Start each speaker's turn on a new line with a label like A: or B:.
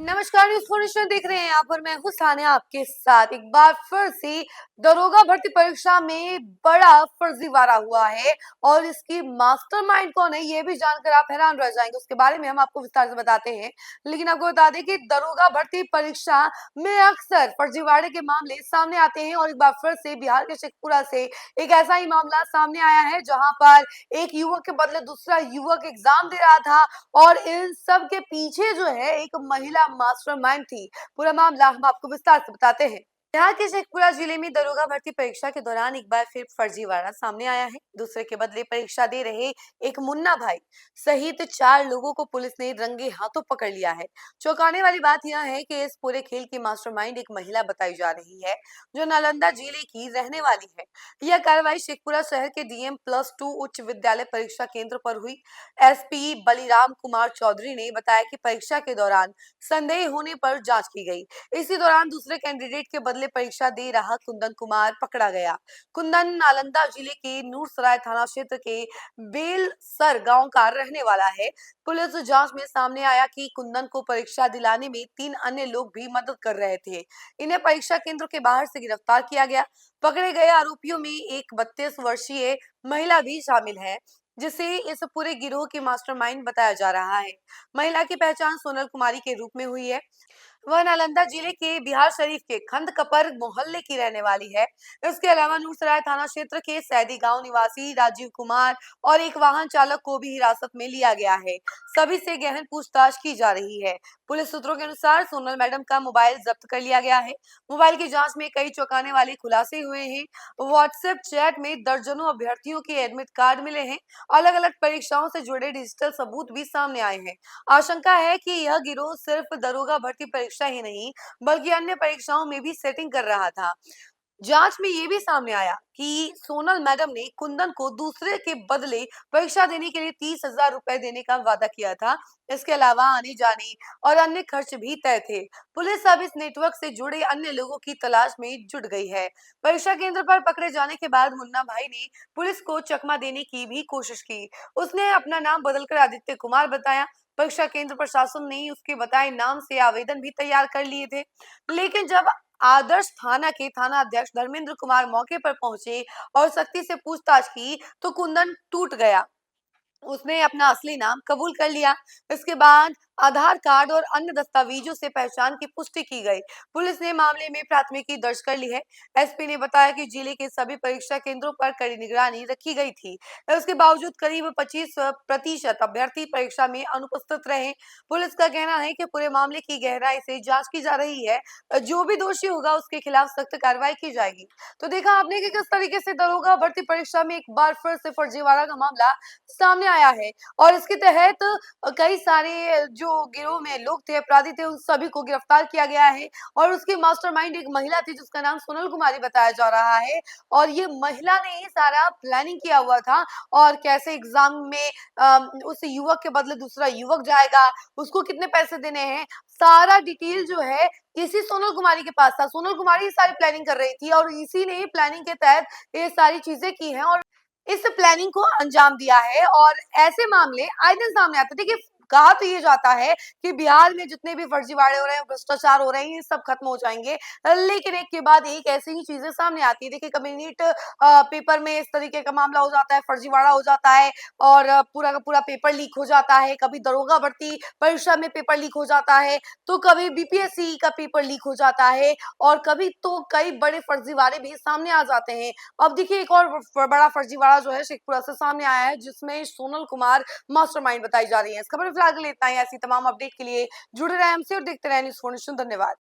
A: नमस्कार, news for nation देख रहे हैं। यहाँ पर मैं हूँ सानिया आपके साथ। एक बार फिर से दरोगा भर्ती परीक्षा में बड़ा फर्जीवाड़ा हुआ है और इसकी मास्टरमाइंड कौन है ये भी जानकर आप हैरान रह जाएंगे। उसके बारे में हम आपको विस्तार से बताते हैं, लेकिन आपको बता दें कि दरोगा भर्ती परीक्षा में अक्सर फर्जीवाड़े के मामले सामने आते हैं और एक बार फिर से बिहार के शेखपुरा से एक ऐसा ही मामला सामने आया है जहां पर एक युवक के बदले दूसरा युवक एग्जाम दे रहा था और इन सब के पीछे जो है एक महिला मास्टरमाइंड थी। पूरा मामला हम आपको विस्तार से बताते हैं। यहाँ के शेखपुरा जिले में दरोगा भर्ती परीक्षा के दौरान एक बार फिर फर्जीवाड़ा सामने आया है। दूसरे के बदले परीक्षा दे रहे एक मुन्ना भाई सहित 4 लोगों को पुलिस ने रंगे हाथों पकड़ लिया है। चौंकाने वाली बात यह है कि इस पूरे खेल की मास्टरमाइंड एक महिला बताई जा रही है जो नालंदा जिले की रहने वाली है। यह कार्रवाई शेखपुरा शहर के DM+2 उच्च विद्यालय परीक्षा केंद्र पर हुई। SP बलिराम कुमार चौधरी ने बताया कि परीक्षा के दौरान संदेह होने पर जांच की गई। इसी दौरान दूसरे कैंडिडेट के बदले परीक्षा दे रहा कुंदन कुमार पकड़ा गया। कुंदन नालंदा जिले के नूरसराय थाना क्षेत्र के बेलसर गांव का रहने वाला है। पुलिस जांच में सामने आया कि कुंदन को परीक्षा दिलाने में 3 अन्य लोग भी मदद कर रहे थे। इन्हें परीक्षा केंद्र के बाहर से गिरफ्तार किया गया। पकड़े गए आरोपियों में एक 32 वर्षीय महिला भी शामिल है, जिसे इस पूरे गिरोह की मास्टरमाइंड बताया जा रहा है। महिला की पहचान सोनल कुमारी के रूप में हुई है। वह नालंदा जिले के बिहार शरीफ के खंदकपर मोहल्ले की रहने वाली है। इसके अलावा नूरसराय थाना क्षेत्र के सैदी गांव निवासी राजीव कुमार और एक वाहन चालक को भी हिरासत में लिया गया है। सभी से गहन पूछताछ की जा रही है। पुलिस सूत्रों के अनुसार सोनल मैडम का मोबाइल जब्त कर लिया गया है। मोबाइल की जांच में कई चौंकाने वाले खुलासे हुए हैं। व्हाट्सएप चैट में दर्जनों अभ्यर्थियों के एडमिट कार्ड मिले हैं। अलग अलग परीक्षाओं से जुड़े डिजिटल सबूत भी सामने आए हैं। आशंका है कि यह गिरोह सिर्फ दरोगा भर्ती परीक्षा ही नहीं बल्कि अन्य परीक्षाओं में भी सेटिंग कर रहा था। जांच में ये भी सामने आया कि सोनल मैडम ने कुंदन को दूसरे के बदले परीक्षा देने के लिए 30,000 रुपए देने का वादा किया था। इसके अलावा आने जाने और अन्य खर्च भी तय थे। पुलिस अब इस नेटवर्क से जुड़े अन्य लोगों की तलाश में जुट गई है। परीक्षा केंद्र पर पकड़े जाने के बाद मुन्ना भाई ने पुलिस को चकमा देने की भी कोशिश की। उसने अपना नाम बदलकर आदित्य कुमार बताया। परीक्षा केंद्र प्रशासन ने उसके बताए नाम से आवेदन भी तैयार कर लिए थे, लेकिन जब आदर्श थाना के थाना अध्यक्ष धर्मेंद्र कुमार मौके पर पहुंचे और सख्ती से पूछताछ की तो कुंदन टूट गया। उसने अपना असली नाम कबूल कर लिया। इसके बाद आधार कार्ड और अन्य दस्तावेजों से पहचान की पुष्टि की गई। पुलिस ने मामले में प्राथमिकी दर्ज कर ली है। SP ने बताया कि जिले के सभी परीक्षा केंद्रों पर कड़ी निगरानी रखी गई थी। इसके बावजूद करीब 25% अभ्यर्थी परीक्षा में अनुपस्थित रहे। पुलिस का कहना है कि पूरे मामले की गहराई से जांच की जा रही है। जो भी दोषी होगा उसके खिलाफ सख्त कार्रवाई की जाएगी। तो देखा आपने कि किस तरीके से दरोगा भर्ती परीक्षा में एक बार फिर से फर्जीवाड़ा का मामला सामने आया है और इसके तहत कई सारे जो गिरोह में लोग थे, अपराधी थे, उन सभी को गिरफ्तार किया गया है और उसकी मास्टरमाइंड एक महिला थी जिसका नाम सोनल कुमारी बताया जा रहा है और ये महिला ने ही सारा प्लानिंग किया हुआ था और कैसे एग्जाम में उस युवक के बदले दूसरा युवक जाएगा, उसको कितने पैसे देने हैं, सारा डिटेल जो है इसी सोनल कुमारी के पास था। सोनल कुमारी सारी प्लानिंग कर रही थी और इसी ने प्लानिंग के तहत ये सारी चीजें की हैं और इस प्लानिंग को अंजाम दिया है और ऐसे मामले आए दिन सामने आते हैं। देखिए, कहा तो ये जाता है कि बिहार में जितने भी फर्जीवाड़े हो रहे हैं, भ्रष्टाचार हो रहे हैं, ये सब खत्म हो जाएंगे, लेकिन एक के बाद एक ऐसी ही चीजें सामने आती है। देखिए, कभी नीट पेपर में इस तरीके का मामला हो जाता है, फर्जीवाड़ा हो जाता है और पूरा का पूरा पेपर लीक हो जाता है। कभी दरोगा भर्ती परीक्षा में पेपर लीक हो जाता है, तो कभी BPSC का पेपर लीक हो जाता है और कभी तो कई बड़े फर्जीवाड़े भी सामने आ जाते हैं। अब देखिए, एक और बड़ा फर्जीवाड़ा जो है शेखपुरा से सामने आया है जिसमें सोनल कुमार मास्टरमाइंड बताई जा रही है। इस खबर में फिलहाल के लिए इतना ही। ऐसी तमाम अपडेट के लिए जुड़े रहे हमसे और देखते रहे न्यूज़ फॉर्नेशन। धन्यवाद।